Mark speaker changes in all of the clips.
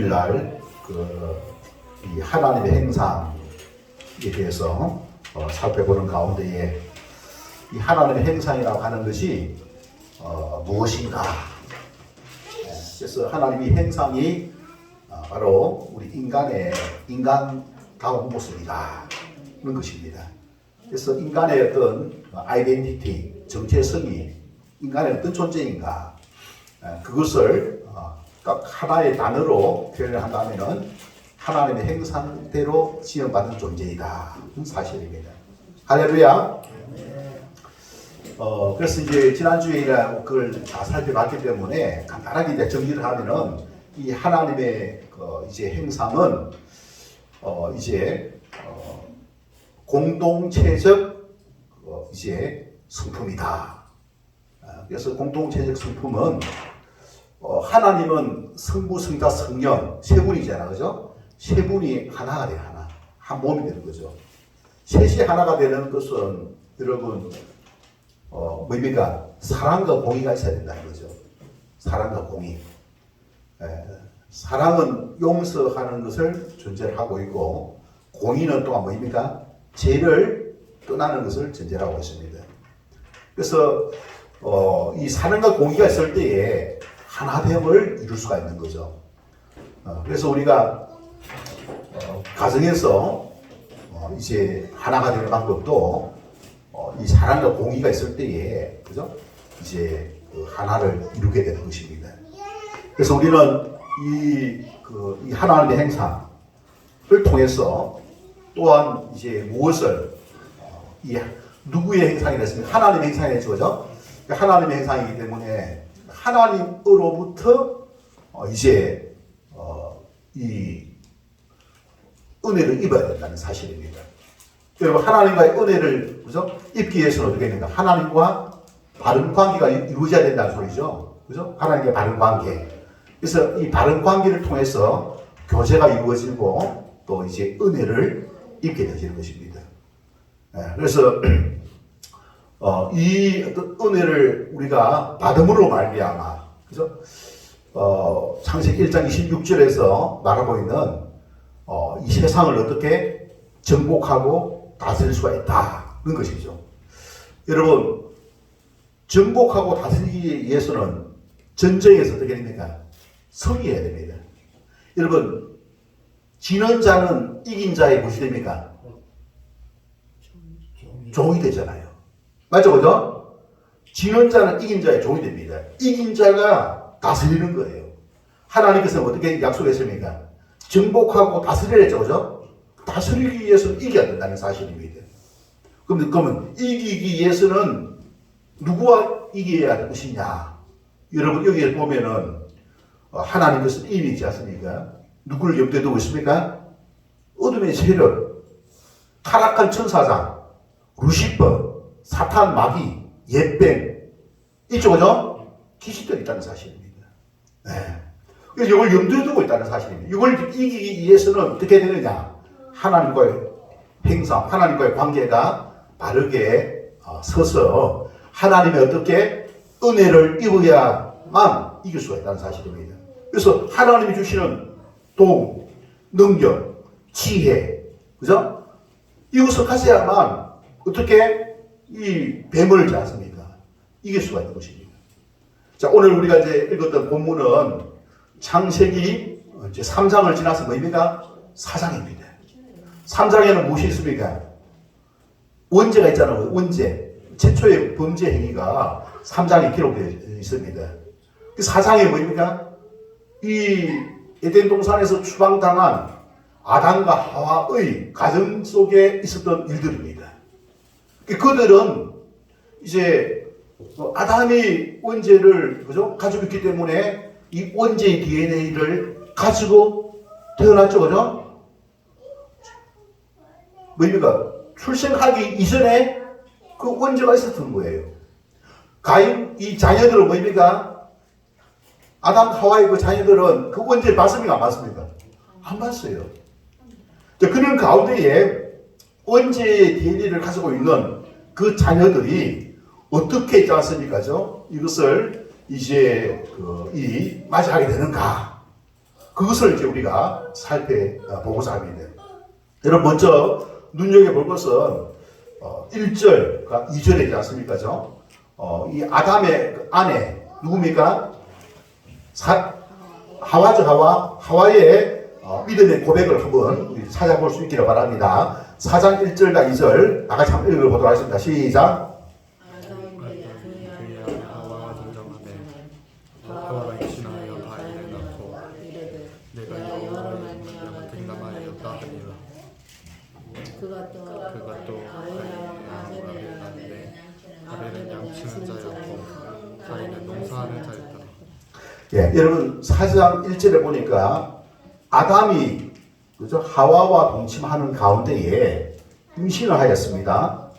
Speaker 1: 주일날 이 하나님의 행상에 대해서 살펴보는 가운데에 이 하나님의 행상이라고 하는 것이 무엇인가? 그래서 하나님의 행상이 바로 우리 인간다운 모습이라는 것입니다. 그래서 인간의 어떤 아이덴티티, 정체성이 인간의 어떤 존재인가? 그것을 딱 하나의 단어로 표현을 한다면은 하나님의 행상대로 지음받은 존재이다. 사실입니다. 할렐루야. 그래서 이제 지난주에 그걸 다 살펴봤기 때문에 간단하게 이제 정리를 하면은 이 하나님의 이제 행상은 이제 공동체적 이제 성품이다. 그래서 공동체적 성품은 하나님은 성부, 성자, 성령 세 분이잖아, 그죠? 세 분이 하나가 돼요, 하나. 한 몸이 되는 거죠. 셋이 하나가 되는 것은 여러분 뭡니까? 사랑과 공의가 있어야 된다는 거죠. 사랑과 공의. 사랑은 용서하는 것을 전제를 하고 있고, 공의는 또한 뭡니까? 죄를 떠나는 것을 전제로 하고 있습니다. 그래서 이 사랑과 공의가 있을 때에 하나됨을 이룰 수가 있는 거죠. 그래서 우리가 가정에서 이제 하나가 되는 방법도 이 사랑과 공의가 있을 때에, 그죠? 이제 하나를 이루게 되는 것입니다. 그래서 우리는 이 하나님의 행상을 통해서 또한 이제 무엇을 누구의 행상이 됐습니까? 하나님의 행상이 됐죠, 그죠? 하나님의 행상이기 때문에 하나님으로부터 이제 이 은혜를 입어야 된다는 사실입니다. 여러분, 하나님과의 은혜를, 그죠? 입기 위해서는 어떻게 됩니까? 하나님과 바른 관계가 이루어져야 된다는 소리죠. 그죠? 하나님과의 바른 관계. 그래서 이 바른 관계를 통해서 교제가 이루어지고 또 이제 은혜를 입게 되는 것입니다. 그래서 이 어떤 은혜를 우리가 받음으로 말미암아, 그죠? 창세기 1장 26절에서 말하고 있는 이 세상을 어떻게 정복하고 다스릴 수가 있다는 것이죠. 여러분, 정복하고 다스리기 위해서는 전쟁에서 어떻게 됩니까? 승리해야 됩니다. 여러분, 지는 자는 이긴 자의 무엇이 됩니까? 종이 되잖아요. 맞죠, 그죠? 지는 자는 이긴 자의 종이 됩니다. 이긴 자가 다스리는 거예요. 하나님께서 어떻게 약속했습니까? 정복하고 다스려야 했죠, 그죠? 다스리기 위해서는 이겨야 된다는 사실입니다. 그러면 이기기 위해서는 누구와 이겨야 할 것이냐? 여러분, 여기에 보면은 하나님께서 이미 있지 않습니까? 누구를 염두에 두고 있습니까? 어둠의 세력, 타락한 천사장, 루시퍼, 사탄, 마귀, 옛뱀, 있죠, 그죠? 귀신들이 있다는 사실입니다. 네. 그래서 이걸 염두에 두고 있다는 사실입니다. 이걸 이기기 위해서는 어떻게 되느냐? 하나님과의 행상, 하나님과의 관계가 바르게 서서 하나님의 어떻게 은혜를 입어야만 이길 수가 있다는 사실입니다. 그래서 하나님이 주시는 도움, 능력, 지혜, 그죠? 이것을 가져야만 어떻게 이 뱀을 지 않습니까? 이길 수가 있는 것입니다. 자, 오늘 우리가 이제 읽었던 본문은 창세기 이제 3장을 지나서 뭡니까? 4장입니다. 3장에는 무엇이 있습니까? 원죄가 있잖아요. 원죄. 최초의 범죄 행위가 3장에 기록되어 있습니다. 그 4장에 뭡니까? 이 에덴 동산에서 추방당한 아담과 하와의 가정 속에 있었던 일들입니다. 그들은 이제 아담이 원죄를, 그죠? 가지고 있기 때문에 이 원죄의 DNA를 가지고 태어났죠, 그죠? 뭡니까? 출생하기 이전에 그 원죄가 있었던 거예요. 가인, 이 자녀들은 뭡니까? 아담, 하와의 그 자녀들은 그 원죄를 봤습니까? 안 봤습니까? 안 봤어요. 그런 가운데에 원죄의 DNA를 가지고 있는 그 자녀들이 어떻게 있지 않습니까죠? 이것을 이제 맞이하게 되는가? 그것을 이제 우리가 살펴보고자 합니다. 여러분 먼저 눈여겨볼 것은 1절과 2절에 있지 않습니까? 이 아담의 그 아내 누굽니까? 하와죠. 하와의 믿음의 고백을 한번 찾아볼 수 있기를 바랍니다. 4장 1절과 2절 다 같이 한번 읽어보도록 하겠습니다. 시작.
Speaker 2: 하와가 동정하되 하와가 임신하여 가인을 낳고 내가 여호와를 말미암아 등남하였다 하니라. 그가 또 가인의 아벨을 낳는데 아벨은 양치는 자였고 가인은 농사하는 자였더라.
Speaker 1: 예, 여러분 4장 1절에 보니까 아담이 그죠? 하와와 동침하는 가운데에 임신을 하였습니다.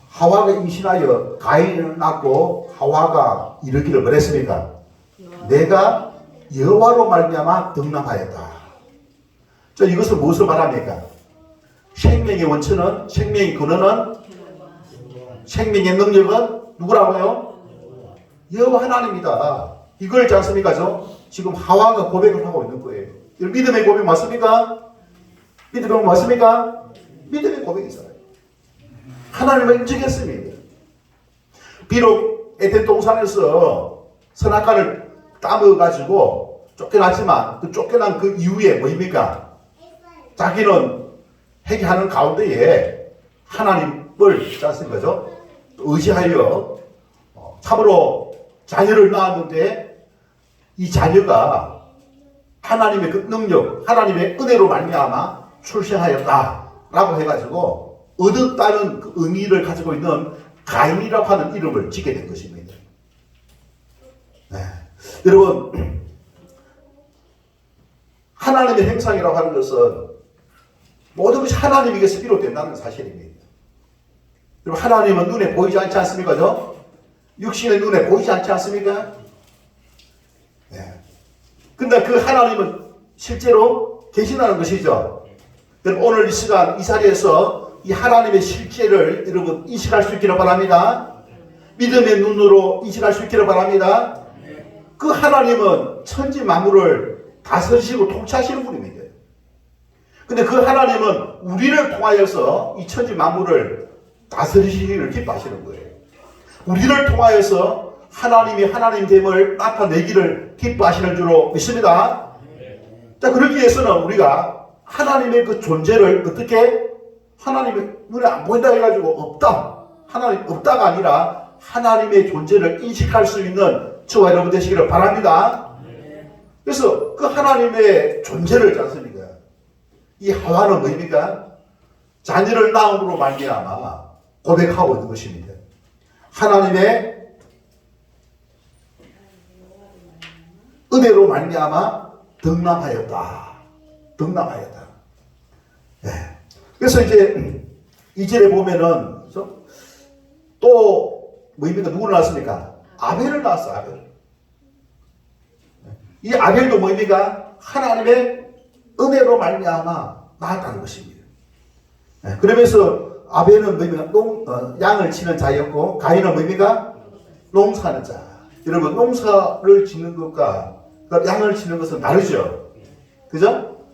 Speaker 1: 하와가 임신하여 가인을 낳고 하와가 이르기를 뭐랬습니까? 내가 여호와로 말미암아 등남하였다. 자, 이것은 무엇을 말합니까? 생명의 원천은, 생명의 근원은, 생명의 능력은 누구라고요? 여호와 하나님이다. 이걸 있지 않습니까? 지금 하와가 고백을 하고 있는 거예요. 믿음의 고백 맞습니까? 믿음의 고백 맞습니까? 믿음의 고백이 있어요. 하나님을 인정했습니다. 비록 에덴 동산에서 선악과를 따먹어가지고 쫓겨났지만 그 쫓겨난 그 이후에 뭐입니까? 자기는 회개하는 가운데에 하나님을 있지 않습니까? 의지하여 참으로 자녀를 낳았는데 이 자녀가 하나님의 그 능력, 하나님의 은혜로 말미암아 출생하였다라고 해가지고 얻었다는 그 의미를 가지고 있는 가인이라고 하는 이름을 짓게 된 것입니다. 네. 여러분, 하나님의 행상이라고 하는 것은 모든 것이 하나님에게서 비롯된다는 사실입니다. 여러분, 하나님은 눈에 보이지 않지 않습니까? 육신의 눈에 보이지 않지 않습니까? 네. 근데 그 하나님은 실제로 계시다는 것이죠. 여러분, 오늘 이 시간 이 자리에서 이 하나님의 실제를 여러분 인식할 수 있기를 바랍니다. 믿음의 눈으로 인식할 수 있기를 바랍니다. 그 하나님은 천지 만물을 다스리시고 통치하시는 분입니다. 근데 그 하나님은 우리를 통하여서 이 천지 만물을 다스리시기를 기뻐하시는 거예요. 우리를 통하여서 하나님이 하나님됨을 나타내기를 기뻐하시는 줄로 믿습니다. 자, 그러기 위해서는 우리가 하나님의 그 존재를 어떻게 하나님의 눈에 안 보인다 해가지고 없다. 하나님 없다가 아니라 하나님의 존재를 인식할 수 있는 저와 여러분 되시기를 바랍니다. 그래서 그 하나님의 존재를 있지 않습니까? 이 하와는 뭐입니까? 자녀를 낳음으로 말미암아 고백하고 있는 것입니다. 하나님의 은혜로 말미암아 등남하였다. 등남하였다. 네. 그래서 이제 2절에 보면은 또 뭐입니까? 누구를 낳았습니까? 아벨을 낳았어. 아벨. 이 아벨도 뭐입니까? 하나님의 은혜로 말미암아 낳았다는 것입니다. 네. 그러면서 아벨은 뭐입니까? 양을 치는 자였고 가인은 뭐입니까? 농사하는 자. 여러분, 농사를 짓는 것과 양을 치는 것은 다르죠. 그죠?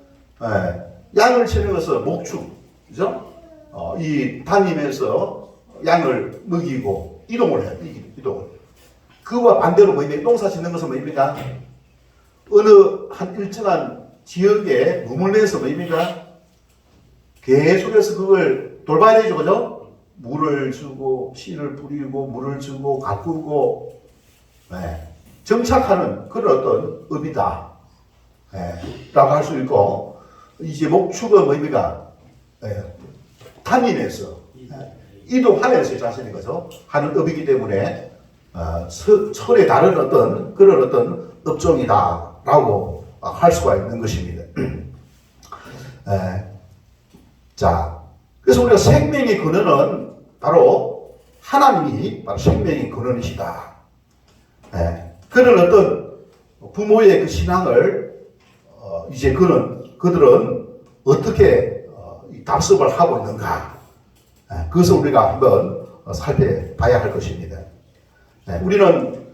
Speaker 1: 네. 양을 치는 것은 목축. 그죠? 이 다니면서 양을 먹이고 이동을 해요. 이동을. 그와 반대로 뭐입니까? 농사 짓는 것은 뭐입니까? 어느 한 일정한 지역에 머물면서 뭐입니까? 계속해서 그걸 돌봐야 되죠. 그죠? 물을 주고 씨를 뿌리고 물을 주고 가꾸고 네. 정착하는 그런 어떤 업이다. 네. 라고 할 수 있고 이제 목축은 뭐입니까? 네. 다니면서 이동하면서 자신의 거죠. 하는 업이기 때문에 서로의 다른 어떤 그런 어떤 업종이다라고 할 수가 있는 것입니다. 자, 그래서 우리가 생명의 근원은 바로 하나님이 바로 생명의 근원이시다. 그런 어떤 부모의 그 신앙을 이제 그들은 어떻게 답습을 하고 있는가? 그것을 우리가 한번 살펴봐야 할 것입니다. 우리는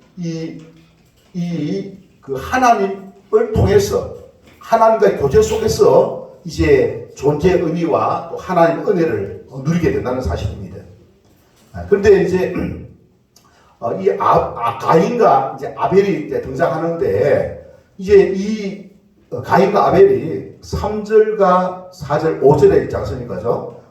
Speaker 1: 그 하나님을 통해서 하나님과의 교제 속에서 이제 존재의 의미와 또 하나님의 은혜를 누리게 된다는 사실입니다. 그런데 이제 이 가인과 이제 아벨이 이제 등장하는데 이제 이 가인과 아벨이 3절과 4절, 5절에 있지 않습니까?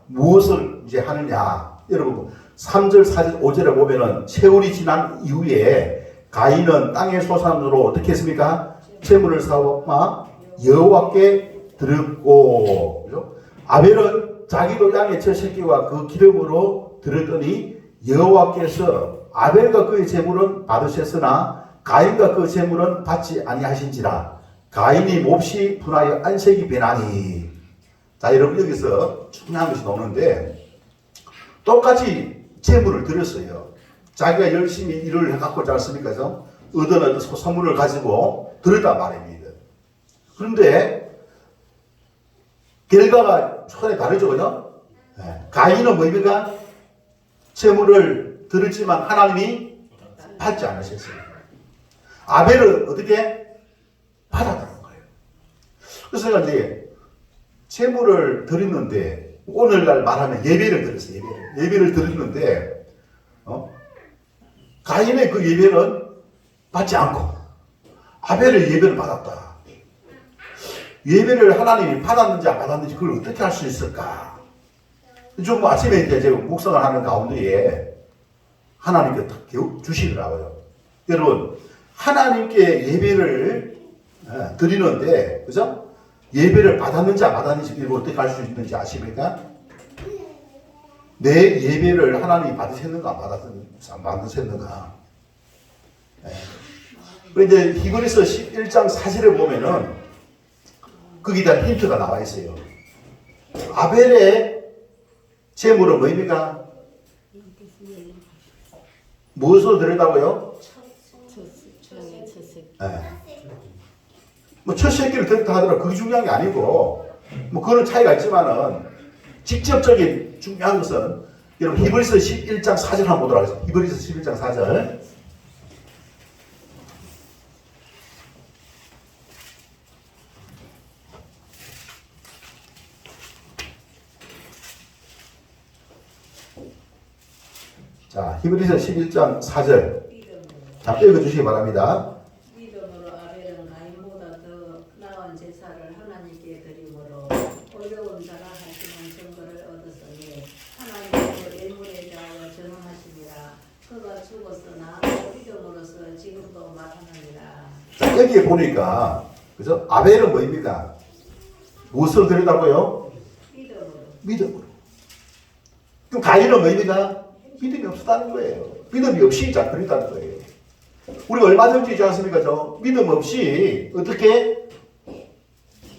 Speaker 1: 무엇을 이제 하느냐. 여러분 3절, 4절, 5절에 보면은 세월이 지난 이후에 가인은 땅의 소산으로 어떻게 했습니까? 제물을 삼아 여호와께 드렸고, 그죠? 아벨은 자기도 양의 첫 새끼와 그 기름으로 드렸더니 여호와께서 아벨과 그의 제물은 받으셨으나 가인과 그 제물은 받지 아니하신지라. 가인이 몹시 분하여 안색이 변하니. 자, 여러분 여기서 중요한 것이 나오는데 똑같이 제물을 드렸어요. 자기가 열심히 일을 해갖고 지 않습니까? 얻은 소선물을 가지고 드렸단 말입니다. 그런데 결과가 손에 다르죠, 그죠? 가인은 뭡니까? 제물을 드렸지만 하나님이 받지 않으셨어요. 아벨은 어떻게? 받았다는 거예요. 그래서 제가 이제 제물을 드렸는데, 오늘날 말하면 예배를 드렸어요. 예배를 드렸는데, 가인의 그 예배는 받지 않고 아벨의 예배를 받았다. 예배를 하나님이 받았는지 안 받았는지 그걸 어떻게 할 수 있을까? 좀 아침에 이제 제가 묵상을 하는 가운데에 하나님께 딱 주시더라고요. 여러분, 하나님께 예배를 드리는데, 그죠? 예배를 받았는지 안 받았는지 이걸 어떻게 할 수 있는지 아십니까? 내 예배를 하나님이 받으셨는가 안 받으셨는가? 그런데 히브리서 11장 4절에 보면은 거기에 대한 힌트가 나와 있어요. 아벨의 제물은 뭐입니까? 무엇으로 드렸다고요? 뭐 첫 새끼를 드렸다 하더라도 그게 중요한 게 아니고, 뭐 그런 차이가 있지만은 직접적인 중요한 것은 여러분 히브리서 11장 4절 한번 보도록 하겠습니다. 히브리서 11장 4절. 자, 히브리서 11장 4절. 자, 읽어주시기 바랍니다.
Speaker 3: 믿음으로 아벨은 가인보다 더 나은 제사를 하나님께 드림으로 어려운 자라 하시는 증거를 얻었으니 하나님께서 예물에 대하여 전능하시니라. 그가 죽었으나 믿음으로서 지금도 말하느니라.
Speaker 1: 자, 여기에 보니까, 그죠? 아벨은 뭐입니까? 무엇으로 드렸다고요? 믿음으로. 그럼 가인은 뭐입니까? 믿음이 없었다는 거예요. 믿음이 없이 자 그랬다는 거예요. 우리가 얼마든지 있지 않습니까? 믿음 없이 어떻게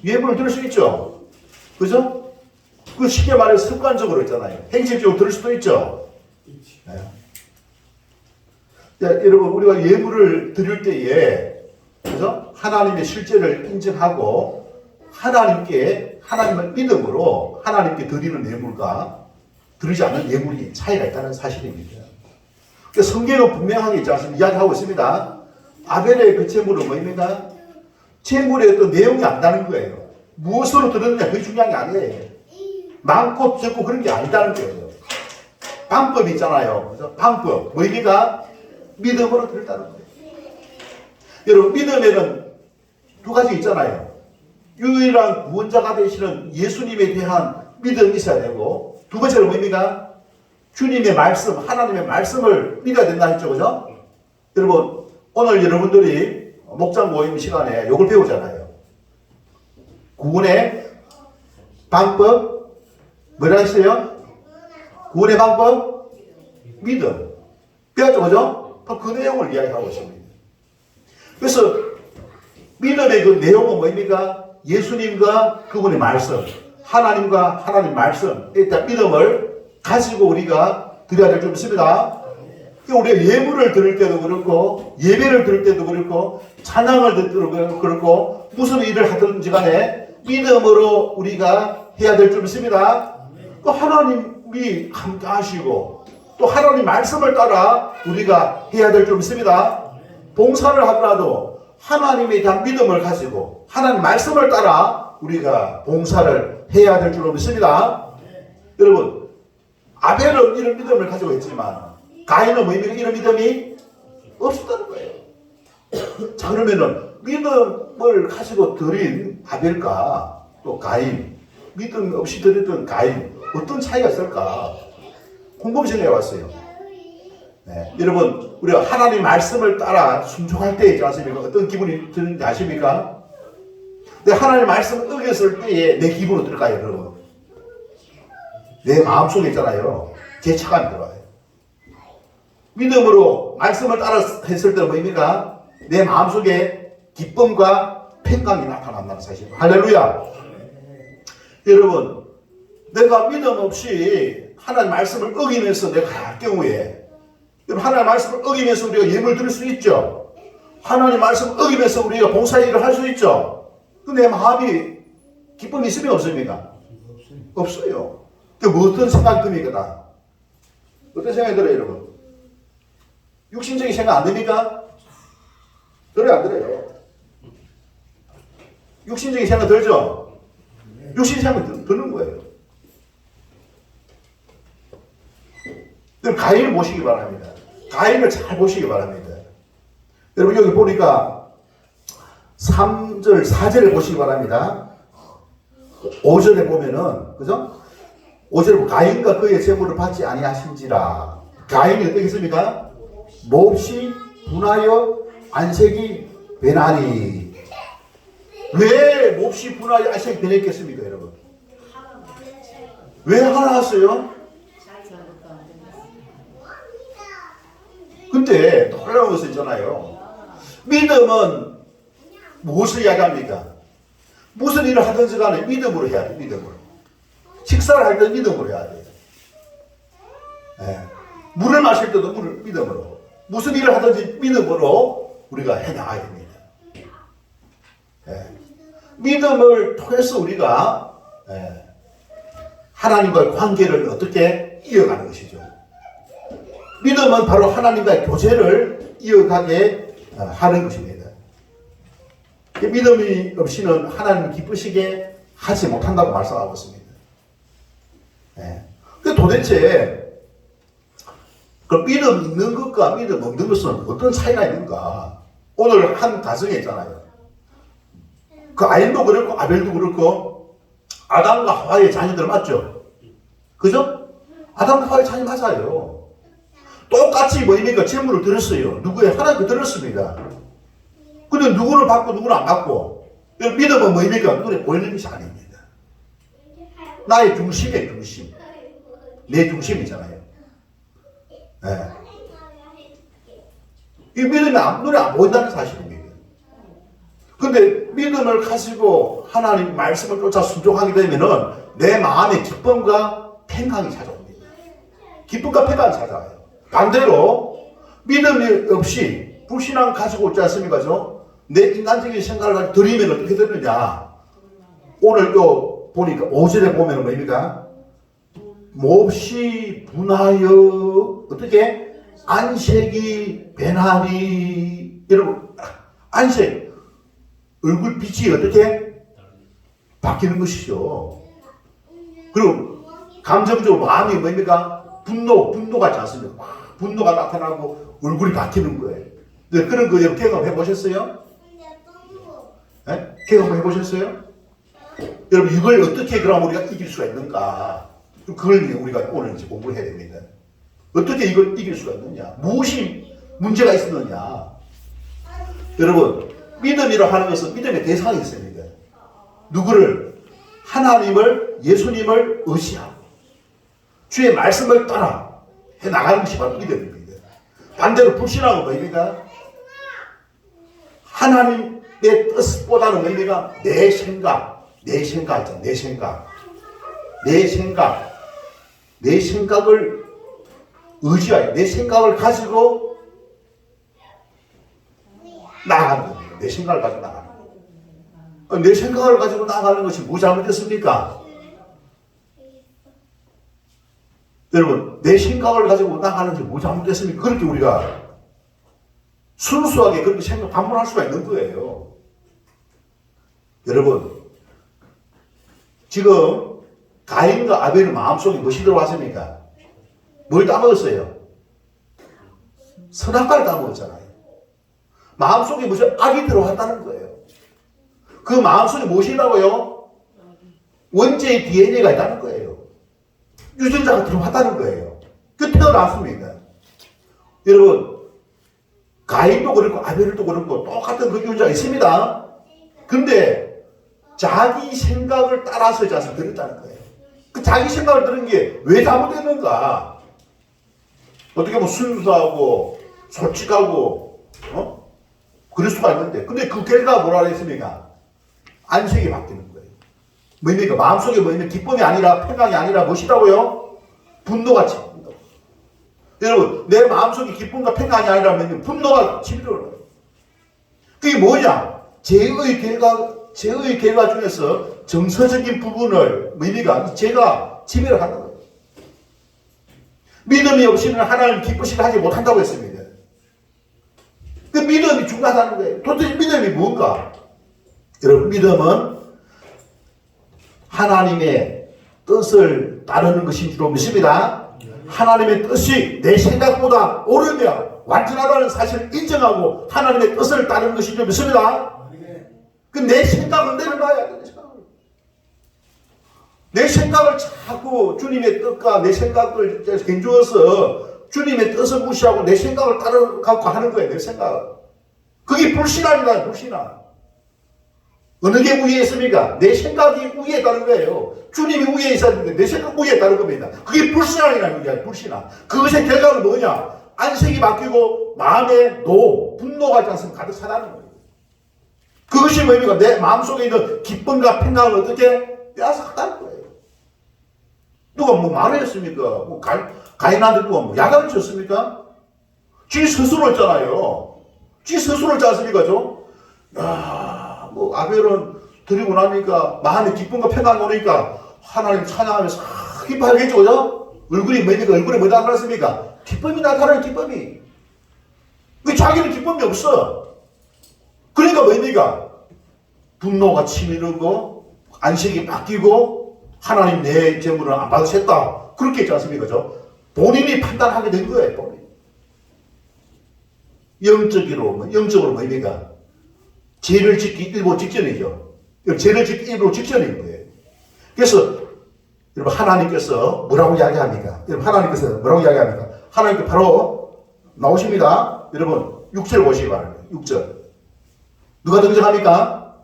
Speaker 1: 예물을 드릴 수 있죠. 그죠? 그 쉽게 말해서 습관적으로 있잖아요. 행실적으로 드릴 수도 있죠. 네. 자, 여러분, 우리가 예물을 드릴 때에, 그죠? 하나님의 실제를 인정하고 하나님을 믿음으로 하나님께 드리는 예물과 드리지 않는 예물이 차이가 있다는 사실입니다. 그러니까 성경은 분명하게 있지 않습니까? 이야기하고 있습니다. 아벨의 그 제물은 뭐입니까? 제물의 어떤 내용이 안다는 거예요. 무엇으로 드렸느냐 그게 중요한 게 아니에요. 많고 적고 그런 게 아니다는 거예요. 방법이 있잖아요. 그래서 방법 뭐입니까? 믿음으로 드렸다는 거예요. 여러분, 믿음에는 두 가지 있잖아요. 유일한 구원자가 되시는 예수님에 대한 믿음이 있어야 되고, 두 번째로 뭡니까? 주님의 말씀, 하나님의 말씀을 믿어야 된다 했죠. 그죠? 여러분, 오늘 여러분들이 목장 모임 시간에 이걸 배우잖아요. 구원의 방법, 뭐라 했어요? 구원의 방법? 믿음. 배웠죠. 그죠? 바로 그 내용을 이야기하고 있습니다. 그래서 믿음의 그 내용은 뭐입니까? 예수님과 그분의 말씀, 하나님과 하나님 말씀, 일단 믿음을 가지고 우리가 드려야 될 줄 믿습니다. 우리가 예물을 드릴 때도 그렇고, 예배를 드릴 때도 그렇고, 찬양을 드릴 때도 그렇고, 무슨 일을 하든지 간에 믿음으로 우리가 해야 될 줄 믿습니다. 또 하나님이 함께 하시고, 또 하나님 말씀을 따라 우리가 해야 될 줄 믿습니다. 봉사를 하더라도 하나님에 대한 믿음을 가지고 하나님 말씀을 따라 우리가 봉사를 해야 될 줄로 믿습니다. 여러분, 아벨은 이런 믿음을 가지고 있지만 가인은 뭐 이런 믿음이 없었다는 거예요. 자, 그러면은 믿음을 가지고 드린 아벨과 또 가인, 믿음 없이 드렸던 가인, 어떤 차이가 있을까? 곰곰이 생각해 봤어요. 네. 여러분, 우리가 하나님 말씀을 따라 순종할 때 있지 않습니까? 어떤 기분이 드는지 아십니까? 근데 하나님 말씀을 어겼을 때에 내 기분은 어떨까요, 여러분? 내 마음속에 있잖아요. 죄책감이 들어와요. 믿음으로 말씀을 따라 했을 때는 뭐입니까? 내 마음속에 기쁨과 평강이 나타난다는 사실. 할렐루야. 여러분, 내가 믿음 없이 하나님 말씀을 어기면서 내가 할 경우에, 하나님 말씀을 어기면서 우리가 예물 드릴 수 있죠. 하나님 말씀을 어기면서 우리가 봉사일을 할 수 있죠. 근데 내 마음이 기쁨이 있습니까? 없습니까? 없어요. 그 어떤 생각이 듭니까? 나? 어떤 생각이 들어요, 여러분? 육신적인 생각 안 듭니까? 들어요, 안 들어요? 육신적인 생각 들죠? 육신 생각 드는 거예요. 그럼 가인을 보시기 바랍니다. 가인을 잘 보시기 바랍니다. 여러분, 여기 보니까 3절, 4절을 보시기 바랍니다. 5절에 보면은, 그죠? 5절에 보면 가인과 그의 재물을 받지 아니하신지라. 가인이 어떻게 했습니까? 몹시 분하여 안색이 변하니. 왜 몹시 분하여 안색이 변했겠습니까, 여러분? 왜 화났어요? 근데 놀라운 것은 있잖아요. 믿음은 무엇을 이야기합니까? 무슨 일을 하든지 간에 믿음으로 해야 돼, 믿음으로. 식사를 할 때도 믿음으로 해야 돼. 예. 물을 마실 때도 물을 믿음으로. 무슨 일을 하든지 믿음으로 우리가 해나가야 됩니다. 예. 믿음을 통해서 우리가 하나님과의 관계를 어떻게 이어가는 것이죠. 믿음은 바로 하나님과의 교제를 이어가게 하는 것입니다. 믿음이 없이는 하나님을 기쁘시게 하지 못한다고 말씀하고 있습니다. 그 도대체 그 믿음 있는 것과 믿음 없는 것은 어떤 차이가 있는가? 오늘 한 가정에 있잖아요. 그 가인도 그렇고 아벨도 그렇고 아담과 하와의 자녀들 맞죠? 그죠? 아담과 하와의 자녀 맞아요. 똑같이 뭐입니까? 재물을 드렸어요. 누구의 하나님께 드렸습니다. 근데 누구를 받고 누구를 안 받고. 믿음은 뭐입니까? 눈에 보이는 것이 아닙니다. 나의 중심의 중심. 내 중심이잖아요. 네. 이 믿음이 눈에 안 보인다는 사실입니다. 근데 믿음을 가지고 하나님 말씀을 쫓아 순종하게 되면은 내 마음에 기쁨과 평강이 찾아옵니다. 기쁨과 평강이 찾아와요. 반대로 믿음이 없이 불신앙 가지고 있지 않습니까? 내 인간적인 생각을 가지고 드리면 어떻게 되느냐? 오늘 요 보니까 5절에 보면 뭐입니까? 몹시 분하여 어떻게 안색이 변하니. 여러분, 안색 얼굴 빛이 어떻게 바뀌는 것이죠. 그리고 감정적으로 마음이 뭐입니까? 분노가 있지 않습니까? 분노가 나타나고 얼굴이 바뀌는 거예요. 네, 그런 거 여러분 경험해 보셨어요? 네? 경험해 보셨어요? 여러분, 이걸 어떻게 그럼 우리가 이길 수가 있는가? 그걸 우리가 오늘 이제 공부를 해야 됩니다. 어떻게 이걸 이길 수가 있느냐? 무엇이 문제가 있었느냐? 여러분, 믿음이라 하는 것은 믿음의 대상이 있습니다. 누구를? 하나님을, 예수님을 의지하고 주의 말씀을 따라 해나가는 것이 바로 믿음입니다. 반대로 불신앙은 뭐입니까? 하나님의 뜻보다는 뭐입니까? 내 생각 있잖아. 내 생각을 의지하여 내 생각을 가지고 나아가는 겁니다. 내 생각을 가지고 나아가는 겁니다. 내 생각을 가지고 나아가는 것이 뭐 잘못됐습니까? 여러분, 내 생각을 가지고 나아가는 게 뭐 잘못됐습니까? 그렇게 우리가 순수하게 그렇게 반문할 수가 있는 거예요. 여러분, 지금 가인과 아벨의 마음속에 무엇이 들어왔습니까? 뭘 따먹었어요? 선악과를 따먹었잖아요. 마음속에 무슨 악이 들어왔다는 거예요. 그 마음속에 무엇이라고요? 원죄의 DNA가 있다는 거예요. 유전자가 들어왔다는 거예요. 그 태어났습니다. 여러분, 가인도 그렇고 아벨도 그렇고 똑같은 그 유전자가 있습니다. 근데 자기 생각을 따라서 자서 들었다는 거예요. 그 자기 생각을 들은 게 왜 잘못됐는가? 어떻게 보면 순수하고 솔직하고 그럴 수가 있는데, 근데 그 결과가 뭐라 그랬습니까? 안색이 바뀌는 거예요. 뭡니까? 마음속에 뭐냐면 기쁨이 아니라 평강이 아니라 무엇이라고요? 분노가 치밀어. 여러분, 내 마음속에 기쁨과 평강이 아니라 뭐냐면 분노가 치밀어요. 그게 뭐냐? 죄의 결과 중에서 정서적인 부분을 뭡니까? 죄가 지배를 하는 거예요. 믿음이 없이는 하나님 기쁘시게 하지 못한다고 했습니다. 그 믿음이 중요하다는 거예요. 도대체 믿음이 뭔가? 여러분, 믿음은 하나님의 뜻을 따르는 것인 줄 믿습니다. 하나님의 뜻이 내 생각보다 옳으며 완전하다는 사실을 인정하고 하나님의 뜻을 따르는 것인 줄 믿습니다. 그 내 생각은 내려놔야 돼. 내 생각을 자꾸 주님의 뜻과 내 생각을 견주어서 주님의 뜻을 무시하고 내 생각을 따라가고 하는 거예요. 내 생각. 그게 불신앙이다. 불신앙. 어느 게 우위에 있습니까? 내 생각이 우위에 있다는 거예요. 주님이 우위에 있어야 되는데 내 생각 우위에 있다는 겁니다. 그게 불신앙이라는 거예요. 불신앙. 그것의 결과는 뭐냐? 안색이 바뀌고 마음에 분노가 있지 않습니까? 가득 차다는 거예요. 그것이 뭡니까? 내 마음속에 있는 기쁨과 평강을 어떻게 빼앗았다는 거예요. 누가 뭐 말을 했습니까? 뭐 가인한테 누가 뭐 야단을 쳤습니까? 지 스스로 했잖아요. 지 스스로 했지 않습니까? 야, 뭐 아벨은 드리고 나니까 마음에 기쁨과 평강이 오니까 하나님 찬양하면서 기뻐하겠죠, 그죠? 얼굴이 뭡니까? 얼굴에 뭐 나타났습니까? 기쁨이 나타나요, 기쁨이. 그 자기는 기쁨이 없어. 그러니까 뭡니까? 분노가 치밀고 안색이 바뀌고 하나님 내 재물을 안 받으셨다. 그렇게 했지 않습니까? 본인이 판단하게 된 거예요. 본인. 영적으로 뭡니까? 죄를 짓기 일보 직전이죠. 죄를 짓기 일보 직전인 거예요. 그래서 여러분, 하나님께서 뭐라고 이야기합니까? 여러분, 하나님께서 뭐라고 이야기합니까? 하나님께 바로 나오십니다. 여러분, 6절 보시기 바랍니다. 6절. 누가 등장합니까?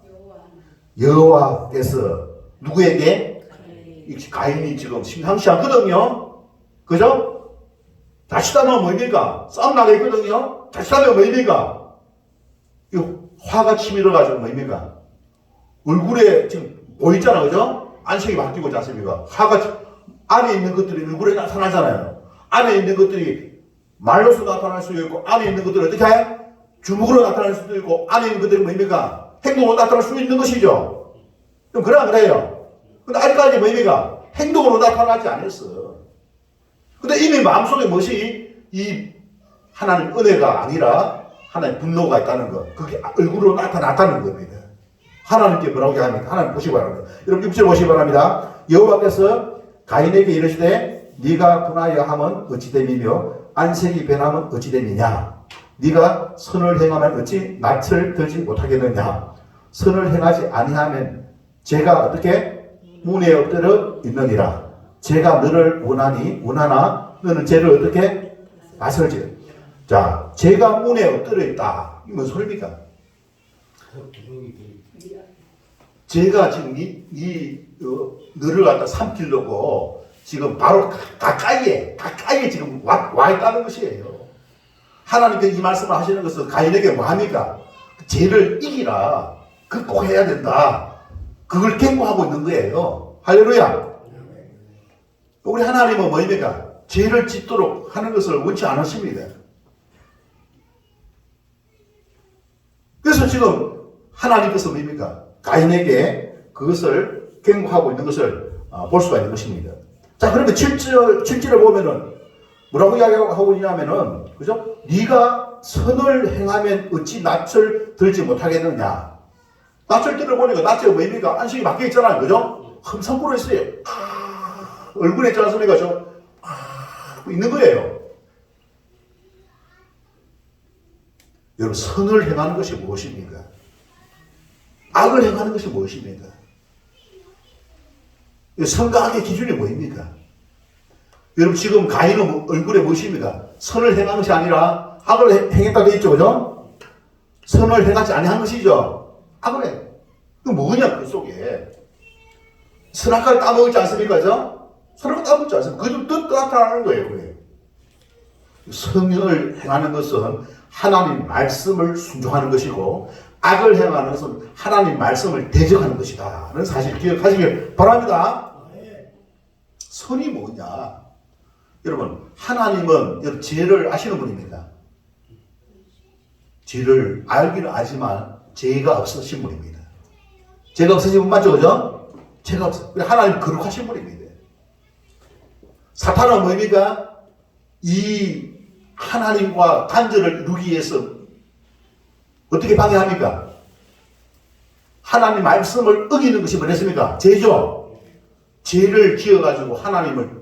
Speaker 1: 여호와께서 누구에게? 가인이 지금 심상치 않거든요. 그죠? 자칫하면 뭡니까? 싸움 나겠거든요. 자칫하면 뭡니까? 이 화가 치밀어가지고 뭡니까? 얼굴에 지금 보이잖아, 그죠? 안색이 바뀌고 있지 않습니까? 화가 안에 있는 것들이 얼굴에 나타나잖아요. 안에 있는 것들이 말로서 나타날 수도 있고, 안에 있는 것들이 어떻게 해? 주먹으로 나타날 수도 있고, 안에 있는 것들이 뭡니까? 행동으로 나타날 수 있는 것이죠. 좀 그래요. 근데 아직까지 뭡니까? 행동으로 나타나지 않았어. 근데 이미 마음속에 무엇이 이 하나님 은혜가 아니라 하나님 분노가 있다는 것. 그게 얼굴로 나타났다는 겁니다. 하나님께 뭐라고 합니까? 하나님 보시기 바랍니다. 여러분 6절 보시기 바랍니다. 여호와께서 가인에게 이르시되 네가 분하여 함은 어찌 됨이며 안색이 변함은 어찌 됨이냐. 네가 선을 행하면 어찌 낯을 들지 못하겠느냐. 선을 행하지 아니하면 제가 어떻게 문에 엎드려 있느니라. 제가 너를 원하나 너는 죄를 어떻게 다스릴지. 자, 제가 문에 엎드려 있다. 이게 무슨 소리입니까? 제가 지금 너를 갖다 삼키려고 지금 바로 가까이에 지금 와 있다는 것이에요. 하나님께서 이 말씀을 하시는 것은 가인에게 뭐 합니까? 죄를 이기라. 극복해야 된다. 그걸 경고하고 있는 거예요. 할렐루야. 우리 하나님은 뭐입니까? 죄를 짓도록 하는 것을 원치 않으십니다. 그래서 지금 하나님께서 뭡니까? 가인에게 그것을 경고하고 있는 것을 볼 수가 있는 것입니다. 자, 그러면 7절을 보면은 뭐라고 이야기하고 있냐면은, 그죠? 네가 선을 행하면 어찌 낯을 들지 못하겠느냐. 낯을 들어보니까 낯의 의미가 안식이 바뀌어 있잖아요. 그죠? 험상꾸러 있어요. 얼굴에 있지 않습니까? 있는 거예요. 여러분, 선을 행하는 것이 무엇입니까? 악을 행하는 것이 무엇입니까? 선과 악의 기준이 뭐입니까? 여러분, 지금 가인은 얼굴에 무엇입니까? 선을 행한 것이 아니라 악을 행했다 되어 있죠, 그죠? 선을 행하지 아니한 것이죠. 악을 해. 그 뭐냐, 그 속에. 선악과를 따먹었지 않습니까, 그죠? 선악과 따먹지 않습니까? 그게 좀 뜻 나타나는 거예요, 그래. 선을 행하는 것은 하나님 말씀을 순종하는 것이고, 악을 행하는 것은 하나님 말씀을 대적하는 것이다. 라는 사실을 기억하시길 바랍니다. 선이 뭐냐? 여러분, 하나님은 죄를 아시는 분입니다. 죄를 알기는 아지만 죄가 없으신 분입니다. 죄가 없으신 분 맞죠? 그죠? 죄가 없어. 하나님 거룩하신 분입니다. 사탄은 뭡니까? 이 하나님과 단절을 이루기 위해서 어떻게 방해합니까? 하나님 말씀을 어기는 것이 뭐랬습니까? 죄죠. 죄를 지어가지고 하나님을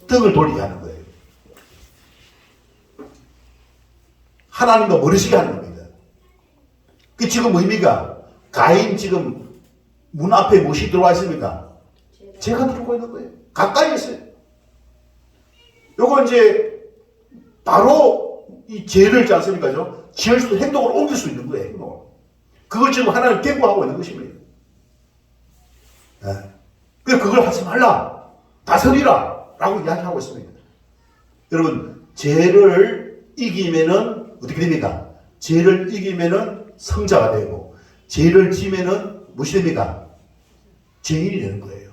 Speaker 1: 등을 돌리게 하는 거예요. 하나님과 멀어지게 하는 겁니다. 그 지금 뭡니까? 가인 지금 문 앞에 무엇이 들어와 있습니까? 죄가 들어오고 있는 거예요. 가까이 있어요. 요거 이제 바로 이 죄를 있지 않습니까? 지을 수도 행동을 옮길 수 있는 거예요. 그걸 지금 하나님 경고하고 있는 것입니다. 네. 그래서 그걸 하지 말라. 다스리라. 라고 이야기하고 있습니다. 여러분, 죄를 이기면은 어떻게 됩니까? 죄를 이기면은 성자가 되고, 죄를 지면은 무엇이 됩니까? 죄인이 되는 거예요.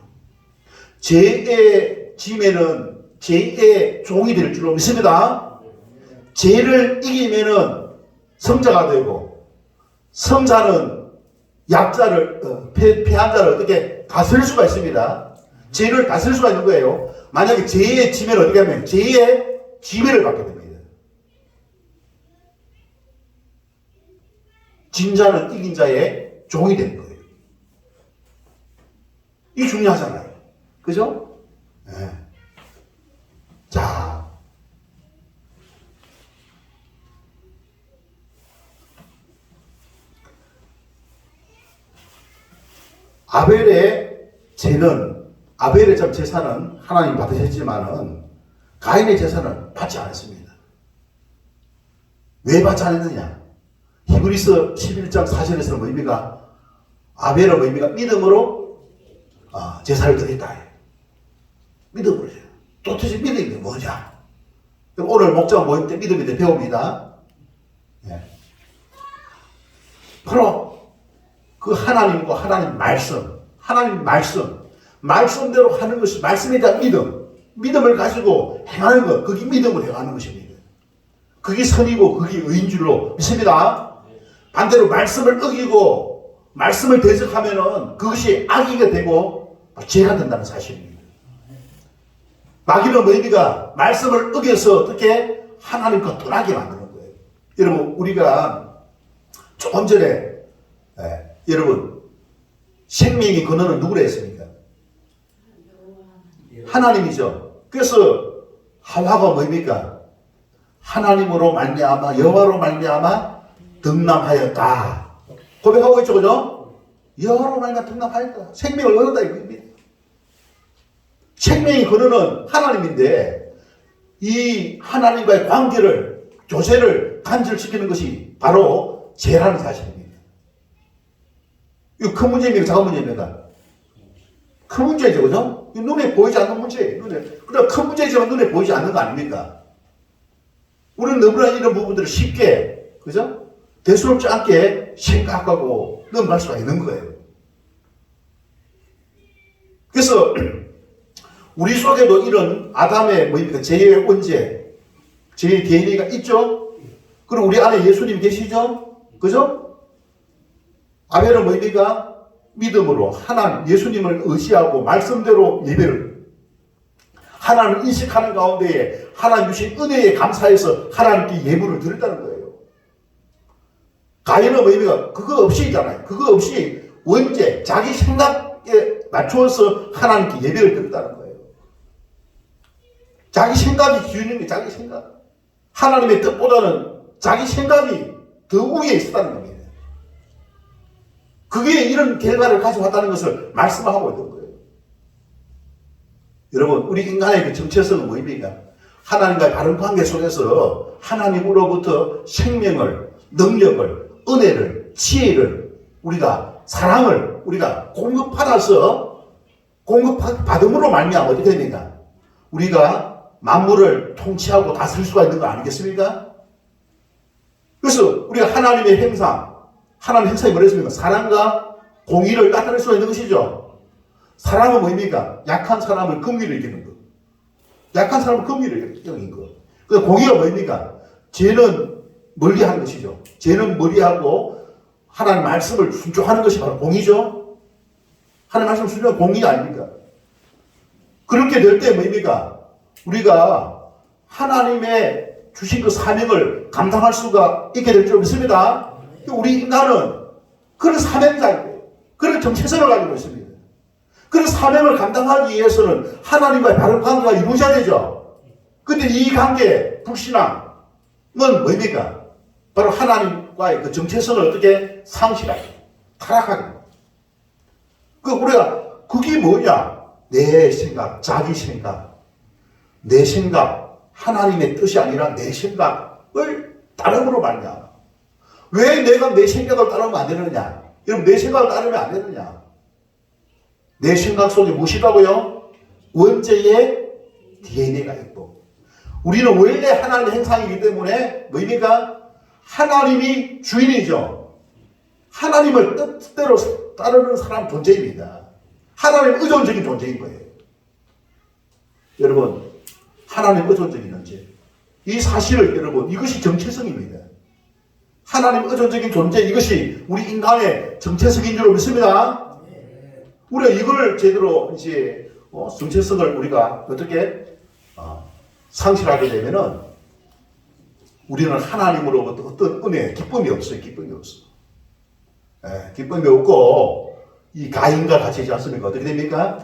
Speaker 1: 죄에 지면은 죄의 종이 될 줄로 믿습니다. 죄를 이기면은 성자가 되고, 성자는 약자를, 패한 자를 어떻게 다스릴 수가 있습니다. 죄를 다스릴 수가 있는 거예요. 만약에 죄에 지면 어떻게 하면 죄의 지배를 받게 됩니다. 진 자는 이긴 자의 종이 되는 거예요. 이게 중요하잖아요. 그죠? 네. 자. 아벨의 죄는, 아벨의 제사는 하나님 받으셨지만은 가인의 제사는 받지 않았습니다. 왜 받지 않았느냐? 히브리서 11장 4절에서는 뭐입니까? 아벨은 뭐입니까? 믿음으로 제사를 드렸다. 믿음으로 해요. 도대체 믿음이 뭐냐? 오늘 목장 모임 때 믿음에 대해 배웁니다. 예. 바로 그 하나님과 하나님 말씀대로 하는 것이 말씀에 대한 믿음을 가지고 행하는 것, 그게 믿음을 행하는 것입니다. 그게 선이고 그게 의인 줄로 믿습니다. 반대로 말씀을 어기고 말씀을 대적하면은 그것이 악이가 되고 죄가 된다는 사실입니다. 마귀는 뭐입니까? 말씀을 어겨서 어떻게 하나님과 떠나게 만드는 거예요. 여러분, 우리가 조금 전에 여러분, 생명의 근원은 누구라 했습니까? 하나님이죠. 그래서 하와가 뭐입니까? 하나님으로 말미암아, 여호와로 말미암아 등남하였다. 고백하고 있죠, 그죠? 여호와로 말미암아 등남하였다. 생명을 얻었다 이겁니다. 생명의 근원은 하나님인데 이 하나님과의 관계를, 교제를 간절시키는 것이 바로 죄라는 사실입니다. 이거 큰 문제입니까? 작은 문제입니까? 큰 문제죠, 그죠? 눈에 보이지 않는 문제예요. 그러나 큰 문제지만 눈에 보이지 않는 거 아닙니까? 우리는 너무나 이런 부분들을 쉽게, 그죠? 대수롭지 않게 생각하고 넘어갈 수가 있는 거예요. 그래서 우리 속에도 이런 아담의 뭐입니까? 죄의 원죄, 죄의 DNA가 있죠? 그리고 우리 안에 예수님 계시죠? 그죠? 아벨은 뭐입니까? 믿음으로 하나님, 예수님을 의지하고 말씀대로 예배를 하나님을 인식하는 가운데에 하나님 주신 은혜에 감사해서 하나님께 예물을 드렸다는 거예요. 가인은 의미가 그거 없이잖아요. 그거 없이 원죄, 자기 생각에 맞추어서 하나님께 예배를 드렸다는 거예요. 자기 생각이 기준인 게 자기 생각. 하나님의 뜻보다는 자기 생각이 더 위에 있었다는 겁니다. 그게 이런 결과를 가져왔다는 것을 말씀하고 있는 거예요. 여러분, 우리 인간의 그 정체성은 뭐입니까? 하나님과의 바른 관계 속에서 하나님으로부터 생명을, 능력을, 은혜를, 지혜를, 우리가 사랑을 우리가 공급받음으로 말미암아 어떻게 됩니까? 우리가 만물을 통치하고 다스릴 수가 있는 거 아니겠습니까? 그래서 우리가 하나님의 행상, 하나님의 행상이 뭐랬습니까? 사랑과 공의를 나타낼 수가 있는 것이죠. 사랑은 뭐입니까? 약한 사람을 긍휼히 여기는 것. 약한 사람을 긍휼히 여기는 것. 그 공의가 뭐입니까? 죄는 멀리하는 것이죠. 죄는 멀리하고 하나님 말씀을 순종하는 것이 바로 공의죠. 하나님 말씀을 순종하는 공의 아닙니까? 그렇게 될 때 뭐입니까? 우리가 하나님의 주신 그 사명을 감당할 수가 있게 될 줄 믿습니다. 우리 인간은 그런 사명자이고 그런 정체성을 가지고 있습니다. 그런 사명을 감당하기 위해서는 하나님과의 바른 관계가 이루어져야 되죠. 근데 이 관계, 불신앙은 뭐입니까? 바로 하나님과의 그 정체성을 어떻게 상실하게, 타락하게. 우리가, 그게 뭐냐? 내 생각, 자기 생각, 내 생각, 하나님의 뜻이 아니라 내 생각을 따름으로 말냐? 왜 내가 내 생각을 따르면 안 되느냐? 여러분, 내 생각을 따르면 안 되느냐? 내 생각 속에 무엇이라고요? 원죄의 DNA가 있고, 우리는 원래 하나님의 행상이기 때문에 뭐입니까? 하나님이 주인이죠. 하나님을 뜻대로 따르는 사람 존재입니다. 하나님 의존적인 존재인 거예요. 여러분, 하나님 의존적인 존재. 이 사실을 여러분, 이것이 정체성입니다. 하나님 의존적인 존재, 이것이 우리 인간의 정체성인 줄 믿습니다. 우리가 이걸 제대로 이제 정체성을 우리가 어떻게 상실하게 되면은 우리는 하나님으로부터 어떤 은혜, 기쁨이 없어요. 기쁨이 없어. 기쁨이 없고 이 가인과 같이 있지 않습니까? 어떻게 됩니까?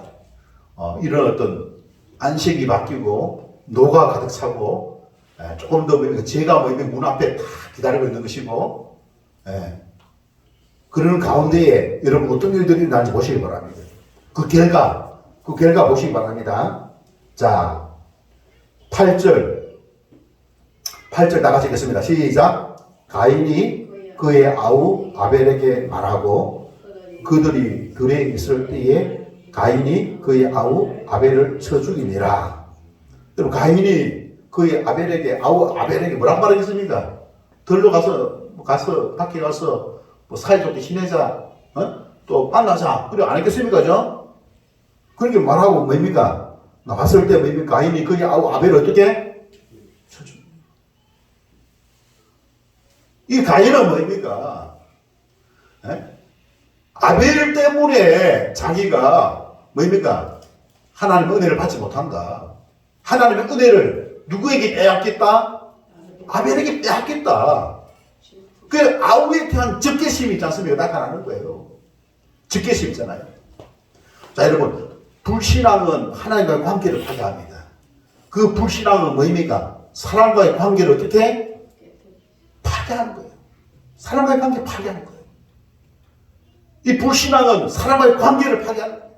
Speaker 1: 이런 어떤 안식이 바뀌고 노가 가득 차고 조금 더 죄가 문 앞에 다 기다리고 있는 것이고 그러는 가운데에 여러분 어떤 일들이 일어나는지 보시기 바랍니다. 그 결과 보시기 바랍니다. 자, 8절 다 같이 읽겠습니다. 시작. 가인이 그의 아우 아벨에게 말하고 그들이 들에 있을 때에 가인이 그의 아우 아벨을 쳐 죽이니라. 여러분, 가인이 그의 아우 아벨에게 뭐라고 말하겠습니까? 들로 가서 밖에 가서 사이좋게 지내자, 또 만나자, 그래 안 했겠습니까? 그렇게 말하고 뭡니까? 나왔을 때 뭡니까? 가인이 그의 아우 아벨을 어떻게? 쳐줘. 이 가인은 뭡니까? 아벨 때문에 자기가 뭡니까? 하나님의 은혜를 받지 못한다. 하나님의 은혜를 누구에게 빼앗겠다? 아벨에게 빼앗겠다. 그 아우에 대한 적개심이 있지 않습니까? 나타나는 거예요. 적개심 있잖아요. 자, 여러분, 불신앙은 하나님과의 관계를 파괴합니다. 그 불신앙은 뭐입니까? 사람과의 관계를 어떻게? 파괴하는 거예요. 사람과의 관계를 파괴하는 거예요. 이 불신앙은 사람과의 관계를 파괴하는 거예요.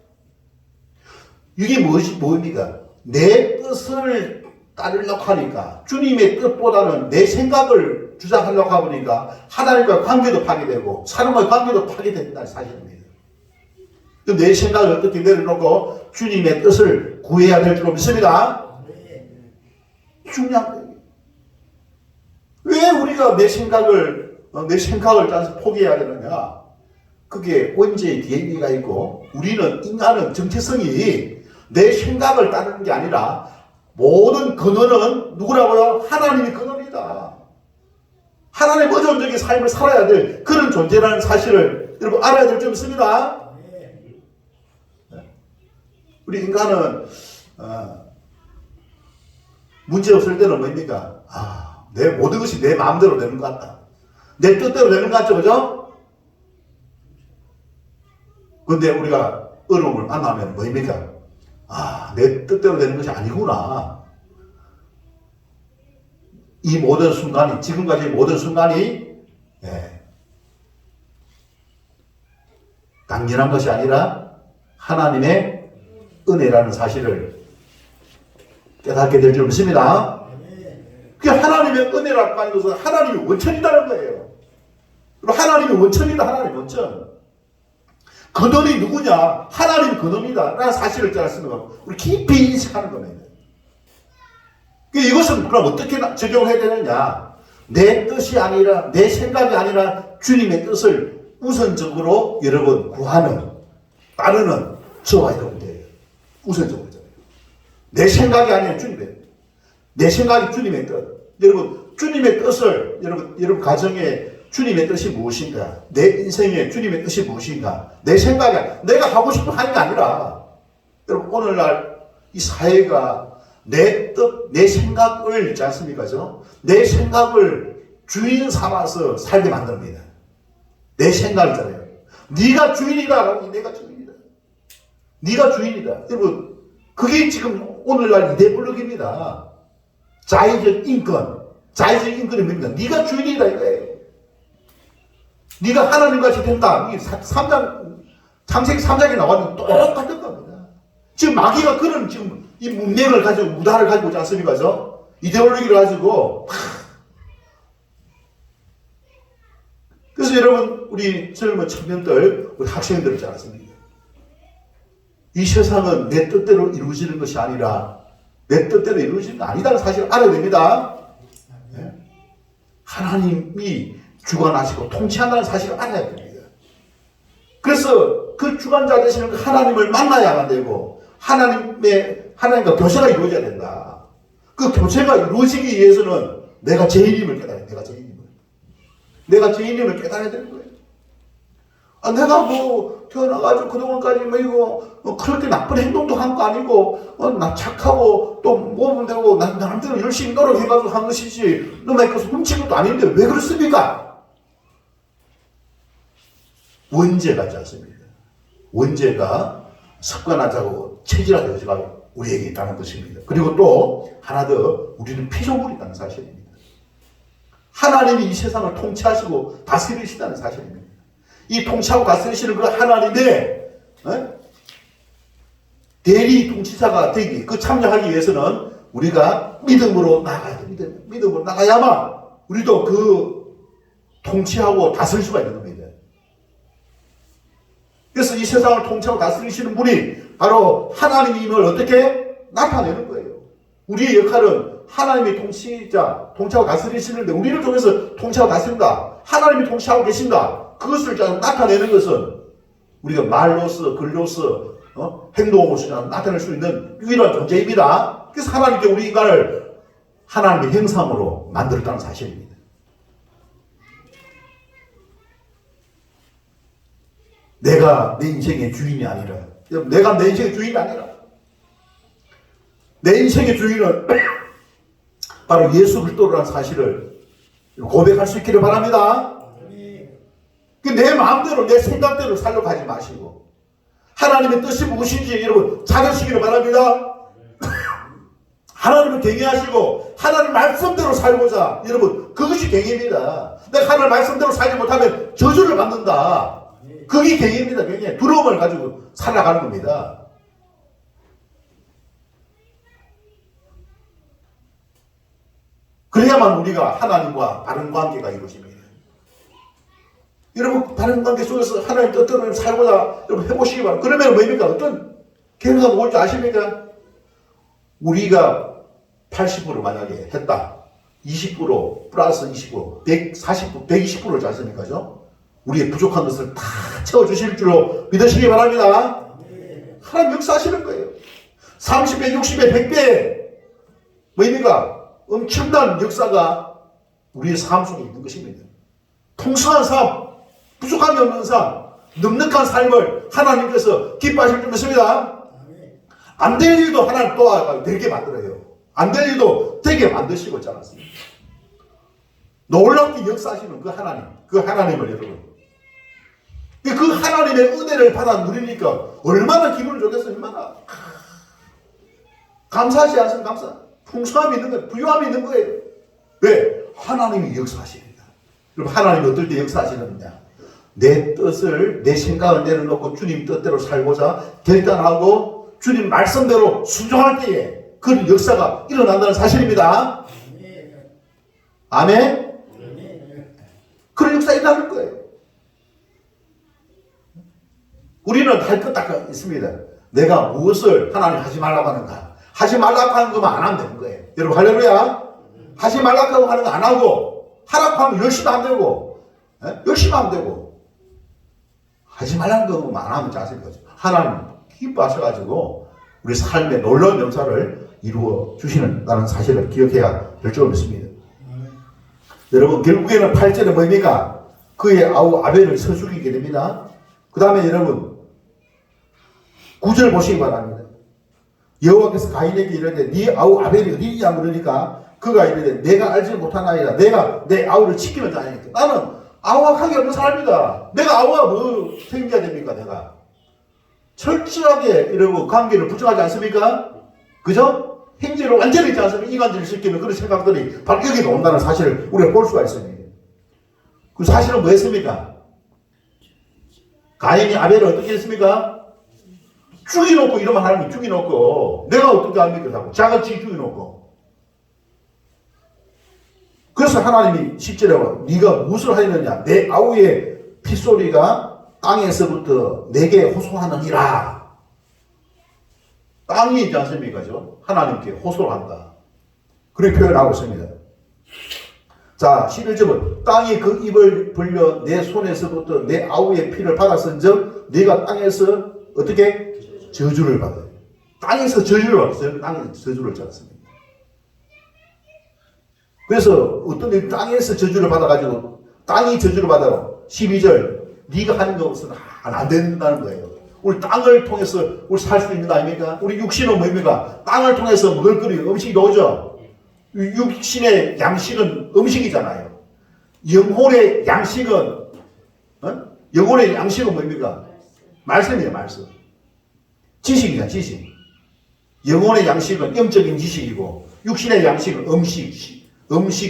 Speaker 1: 이게 뭡니까? 내 뜻을 따르려고 하니까, 주님의 뜻보다는 내 생각을 주장하려고 하니까 하나님과의 관계도 파괴되고 사람과의 관계도 파괴된다는 사실입니다. 내 생각을 어떻게 내려놓고 주님의 뜻을 구해야 될 줄 믿습니다. 중요한 거예요. 왜 우리가 내 생각을 따라서 포기해야 되느냐? 그게 원죄의 DNA가 있고, 우리는 인간은 정체성이 내 생각을 따르는 게 아니라 모든 근원은 누구라고요? 하나님이 근원이다. 하나님 의존적인 삶을 살아야 될 그런 존재라는 사실을 여러분 알아야 될 줄 믿습니다. 우리 인간은 문제 없을 때는 뭡니까? 내 모든 것이 내 마음대로 되는 것 같다. 내 뜻대로 되는 것 같죠, 그죠? 근데 우리가 어려움을 만나면 뭡니까? 내 뜻대로 되는 것이 아니구나. 이 모든 순간이, 지금까지 모든 순간이, 당연한 것이 아니라 하나님의 은혜라는 사실을 깨닫게 될 줄 믿습니다. 그게 하나님의 은혜라고 하는 것은 하나님이 원천이라는 거예요. 하나님이 원천이다, 하나님이 원천. 근원이 누구냐? 하나님이 근원이다 라는 사실을 깨닫습니다. 우리 깊이 인식하는 겁니다. 이것은 그럼 어떻게 적용해야 되느냐? 내 뜻이 아니라, 내 생각이 아니라 주님의 뜻을 우선적으로 여러분 구하는, 따르는 저와 여러분들이에요. 우선적으로잖아요. 내 생각이 아니라 주님의, 내 생각이 주님의 뜻. 여러분, 주님의 뜻을, 여러분 가정에 주님의 뜻이 무엇인가? 내 인생에 주님의 뜻이 무엇인가? 내 생각이, 내가 하고 싶어 하는 게 아니라, 여러분, 오늘날 이 사회가 내 뜻, 내 생각을 있지 않습니까? 내 생각을 주인 삼아서 살게 만듭니다. 내 생각이잖아요. 네가 주인이다. 내가 주인이다. 네가 주인이다. 여러분, 그게 지금 오늘날 이데올로기입니다. 자의적 인권. 자의적 인권이 뭡니까? 네가 주인이다 이거예요. 네가 하나님같이 된다. 이게 3장, 창세기 3장에 나왔는데 똑같은 겁니다. 지금 마귀가 그런 지금 이 문맥을 가지고, 무다를 가지고 있지 않습니까? 이데올로기를 가지고 그래서 여러분, 우리 젊은 청년들, 우리 학생들 있지 않습니까? 이 세상은 내 뜻대로 이루어지는 것이 아니라 내 뜻대로 이루어지는 게 아니다는 사실을 알아야 됩니다. 네? 하나님이 주관하시고 통치한다는 사실을 알아야 됩니다. 그래서 그 주관자 되시는 그 하나님을 만나야만 되고 하나님과 교제가 이루어져야 된다. 그 교제가 이루어지기 위해서는 내가 죄인임을 깨달아야 돼. 내가 죄인임을 깨달아야 되는 거예요. 내가 태어나가지고 그동안까지 그렇게 나쁜 행동도 한 거 아니고, 나 착하고, 또 몸은 되고, 나름대로 열심히 노력해가지고 한 것이지, 내가 훔친 것도 아닌데 왜 그렇습니까? 원죄가 있지 않습니까? 원죄가 습관화되고 체질화되어지가 우리에게 있다는 것입니다. 그리고 또 하나 더, 우리는 피조물이 있다는 사실입니다. 하나님이 이 세상을 통치하시고 다스리시다는 사실입니다. 이 통치하고 다스리시는 그 하나님의 대리 통치자가 되기, 그 참여하기 위해서는 우리가 믿음으로 나가야 됩니다. 믿음으로 나가야만 우리도 그 통치하고 다스릴 수가 있는 겁니다. 그래서 이 세상을 통치하고 다스리시는 분이 바로 하나님임을 어떻게 나타내는 거예요. 우리의 역할은 하나님이 통치하고 다스리시는데 우리를 통해서 통치하고 다스린다. 하나님이 통치하고 계신다. 그것을 나타내는 것은 우리가 말로서, 글로서, 행동으로서 나타낼 수 있는 유일한 존재입니다. 그래서 하나님께 우리 인간을 하나님의 형상으로 만들었다는 사실입니다. 내가 내 인생의 주인이 아니라, 내가 내 인생의 주인이 아니라, 내 인생의 주인은 바로 예수 그리스도라는 사실을 고백할 수 있기를 바랍니다. 내 마음대로, 내 생각대로 살려고 하지 마시고, 하나님의 뜻이 무엇인지 여러분 찾으시기를 바랍니다. 하나님을 경외하시고, 하나님 말씀대로 살고자, 여러분, 그것이 경외입니다. 내가 하나님 말씀대로 살지 못하면 저주를 받는다. 그게 경외입니다, 경외. 두려움을 가지고 살아가는 겁니다. 그래야만 우리가 하나님과 바른 관계가 이루어집니다. 여러분, 바른 관계 속에서 하나님 뜻대로 살고자 여러분 해보시기 바랍니다. 그러면 뭡니까? 어떤 결과가 올 줄 아십니까? 우리가 80% 만약에 했다. 20% 플러스 20%, 140%, 120%지 않습니까? 우리의 부족한 것을 다 채워주실 줄로 믿으시기 바랍니다. 하나님 역사하시는 거예요. 30배, 60배, 100배. 뭡니까? 엄청난 역사가 우리의 삶 속에 있는 것입니다. 풍성한 삶, 부족함이 없는 삶, 넉넉한 삶을 하나님께서 기뻐하실 줄 믿습니다. 안 될 일도 하나님 도와가 되게 만들어요. 안 될 일도 되게 만드시고 있지 않았습니까? 놀랍게 역사하시는 그 하나님, 그 하나님을 여러분. 그 하나님의 은혜를 받아 누리니까 얼마나 기분이 좋겠어요. 얼마나 감사하지 않습니까? 감사. 풍성함이 있는 거예요. 부유함이 있는 거예요. 왜? 하나님이 역사하십니다. 그럼 하나님이 어떨 때 역사하시느냐? 내 뜻을, 내 생각을 내려놓고 주님 뜻대로 살고자 결단하고 주님 말씀대로 순종할 때에 그런 역사가 일어난다는 사실입니다. 아멘? 그런 역사가 일어나는 거예요. 우리는 할 것 딱 있습니다. 내가 무엇을 하나님 하지 말라고 하는가? 하지 말라고 하는 것만 안 하면 되는 거예요. 여러분 할렐루야. 하지 말라고 하는 거 안 하고 하라고 하면 열심히 안 되고 열심히 하면 되고 하지 말라는 것만 안 하면 자세히 거죠. 하나님 기뻐하셔가지고 우리 삶의 놀라운 역사를 이루어 주시는 사실을 기억해야 될 줄 믿습니다. 여러분 결국에는 8절에 뭡니까? 그의 아우 아벨을 쳐 죽이게 됩니다. 그 다음에 여러분 9절 보시기 바랍니다. 여호와께서 가인에게 이르되 네 아우 아벨이 어디 있냐 물으니까 그가 이르되 내가 알지 못하나이다. 내가 내 아우를 지키는 자니까. 나는 아우와 관계 없는 사람이다. 내가 아우와 뭐 책임져야 됩니까? 내가 철저하게 여러분 관계를 부정하지 않습니까? 그죠? 행제를 완전히 있지 않습니까? 이간질을 시키는 그런 생각들이 바로 여기 온다는 사실을 우리가 볼 수가 있습니다. 그 사실은 뭐였습니까? 가인이 아벨을 어떻게 했습니까? 죽여놓고 이러면 하나님이 죽여놓고 내가 어떻게 합니까? 자꾸 자같이 죽여놓고. 그래서 하나님이 10절에 네가 무엇을 하느냐? 내 아우의 핏소리가 땅에서부터 내게 호소하느니라. 땅이 있지 않습니까? 하나님께 호소를 한다. 그렇게 표현하고 있습니다. 자, 11절은 땅이 그 입을 벌려 내 손에서부터 내 아우의 피를 받았은즉 네가 땅에서 어떻게? 저주를 받아요. 땅에서 저주를 받았어요. 땅에서 저주를 받았습니다. 그래서 어떤 일 땅에서 저주를 받아가지고 땅이 저주를 받아요. 12절 네가 하는 것은 안 된다는 거예요. 우리 땅을 통해서 우리 살 수 있는 거 아닙니까? 우리 육신은 뭡니까? 땅을 통해서 먹을거리 음식이 나오죠. 육신의 양식은 음식이잖아요. 영혼의 양식은 영혼의 양식은 뭡니까? 말씀이에요. 말씀. 지식이야. 지식. 영혼의 양식은 영적인 지식이고 육신의 양식은 음식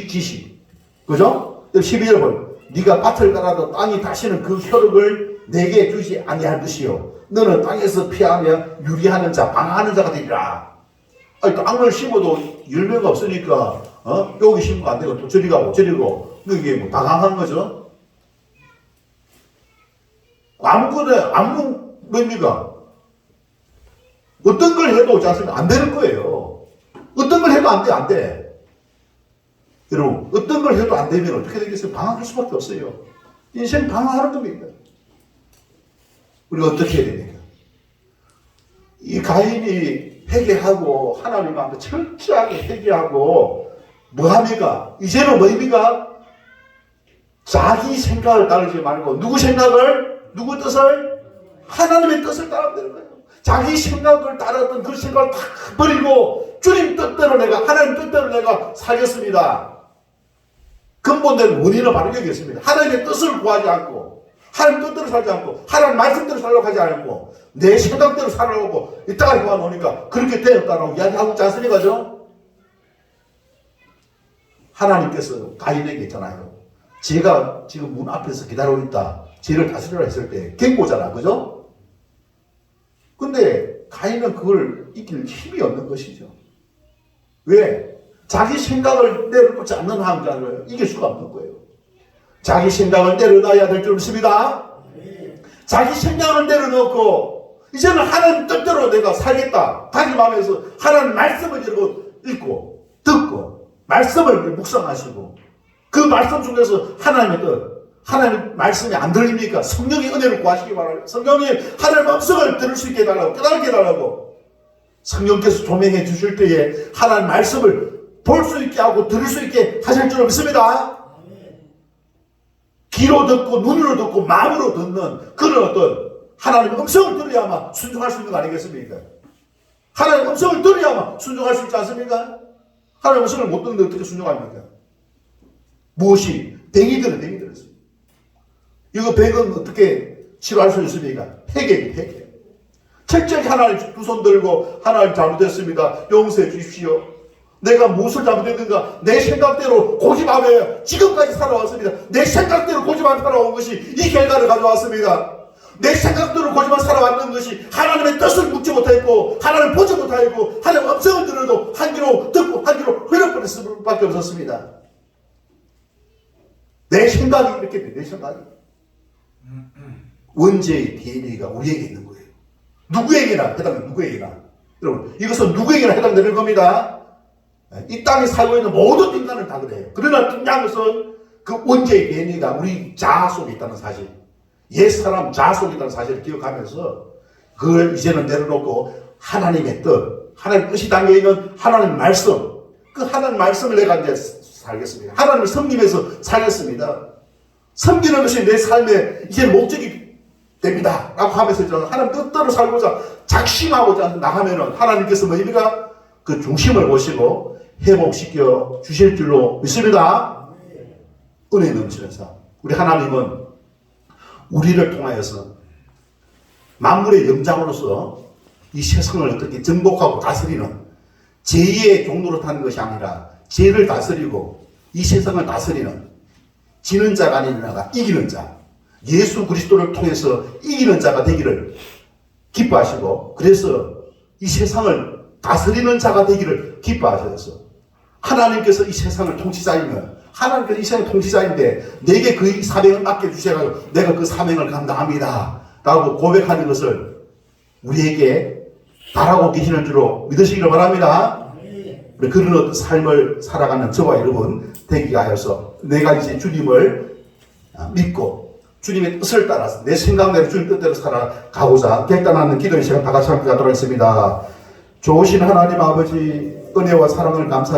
Speaker 1: 지식. 그죠? 12절 보면 네가 밭을 깔아도 땅이 다시는 그 효력을 내게 주지 아니할 것이요 너는 땅에서 피하며 유리하는 자 방황하는 자가 되리라. 아니, 땅을 심어도 열매가 없으니까 여기 심으면 안 되고 또 저리 가고 이게 뭐 방황하는 거죠. 아무 뭡니까? 어떤 걸 해도 자신은 안 되는 거예요. 어떤 걸 해도 안 돼. 여러분, 어떤 걸 해도 안 되면 어떻게 되겠어요? 방황할 수밖에 없어요. 인생 방황하는 겁니다. 우리가 어떻게 해야 됩니까? 이 가인이 회개하고 하나님 앞에 철저하게 회개하고 뭐합니까? 이제는 뭐입니까? 자기 생각을 따르지 말고 누구 생각을? 누구 뜻을? 하나님의 뜻을 따르면 되는 거예요. 자기 생각을 따랐던 그 생각을 다 버리고 주님 뜻대로 내가 하나님 뜻대로 내가 살겠습니다. 근본된 원인은 바로 여기 있습니다. 하나님의 뜻을 구하지 않고 하나님 뜻대로 살지 않고 하나님 말씀대로 살려고 하지 않고 내 생각대로 살려고 이따가 구하노니까 그렇게 되었다라고 이야기하고 있지 않습니까? 하나님께서 가인에게 있잖아요. 제가 지금 문 앞에서 기다리고 있다. 죄를 다스리라 했을 때 경고잖아. 그죠? 근데 가인은 그걸 이길 힘이 없는 것이죠. 왜? 자기 생각을 내려놓지 않는 한자를 이길 수가 없는 거예요. 자기 생각을 내려놔야 될 줄 믿습니다. 자기 생각을 내려놓고 이제는 하나님 뜻대로 내가 살겠다. 다짐하면서 하나님 말씀을 읽고 듣고 말씀을 묵상하시고 그 말씀 중에서 하나님의 뜻 하나님 말씀이 안 들립니까? 성령의 은혜를 구하시기 바랍니다. 성령님 하나님의 음성을 들을 수 있게 해달라고 깨닫게 해달라고 성령께서 조명해 주실 때에 하나님 말씀을 볼 수 있게 하고 들을 수 있게 하실 줄 믿습니다. 귀로 듣고 눈으로 듣고 마음으로 듣는 그런 어떤 하나님의 음성을 들어야만 순종할 수 있는 거 아니겠습니까? 하나님의 음성을 들어야만 순종할 수 있지 않습니까? 하나님 음성을 못 듣는데 어떻게 순종합니까? 무엇이? 병이 들었어요. 이거 병은 어떻게 치료할 수 있습니까? 회개. 철저히 하나님 두 손 들고 하나님 잘못했습니다. 용서해 주십시오. 내가 무엇을 잘못했는가? 내 생각대로 고집하며 지금까지 살아왔습니다. 내 생각대로 고집하며 살아온 것이 이 결과를 가져왔습니다. 내 생각대로 고집하며 살아왔는 것이 하나님의 뜻을 묻지 못했고 하나님을 보지 못하고 하나님 음성을 들어도 한 귀로 듣고 한 귀로 흘려버릴 수밖에 없었습니다. 내 생각이 이렇게 돼. 내 생각이. 원죄의 DNA가 우리에게 있는 거예요. 누구에게나 해당되는 누구에게나. 여러분 이것은 누구에게나 해당되는 겁니다. 이 땅에 살고 있는 모든 인간은 다 그래요. 그러나 중요한 것은 그 원죄의 DNA가 우리 자아 속에 있다는 사실, 옛사람 자아 속에 있다는 사실을 기억하면서 그걸 이제는 내려놓고 하나님의 뜻, 하나님의 뜻이 담겨있는 하나님의 말씀, 그 하나님의 말씀을 내가 이제 살겠습니다. 하나님을 섬기면서 살겠습니다. 섬기는 것이 내 삶의 이제 목적이 됩니다. 라고 하면서 저는 하나님 뜻대로 살고자 작심하고자 나가면은 하나님께서 뭐입니까? 그 중심을 보시고 회복시켜 주실 줄로 믿습니다. 은혜 넘치는 삶. 우리 하나님은 우리를 통하여서 만물의 영장으로서 이 세상을 어떻게 정복하고 다스리는 죄의 종로로 타는 것이 아니라 죄를 다스리고 이 세상을 다스리는 지는 자가 아니라 이기는 자, 예수 그리스도를 통해서 이기는 자가 되기를 기뻐하시고 그래서 이 세상을 다스리는 자가 되기를 기뻐하셔서 하나님께서 이 세상을 통치자이면 하나님께서 이 세상의 통치자인데 내게 그 사명을 맡겨주셔서 내가 그 사명을 감당합니다 라고 고백하는 것을 우리에게 바라고 계시는 줄로 믿으시기를 바랍니다. 그런 어떤 삶을 살아가는 저와 여러분 되게 하여서 내가 이제 주님을 믿고 주님의 뜻을 따라서 내 생각대로 주님 뜻대로 살아가고자 결단하는 기도의 시간 다 같이 함께 가도록 하겠습니다. 좋으신 하나님 아버지 은혜와 사랑을 감사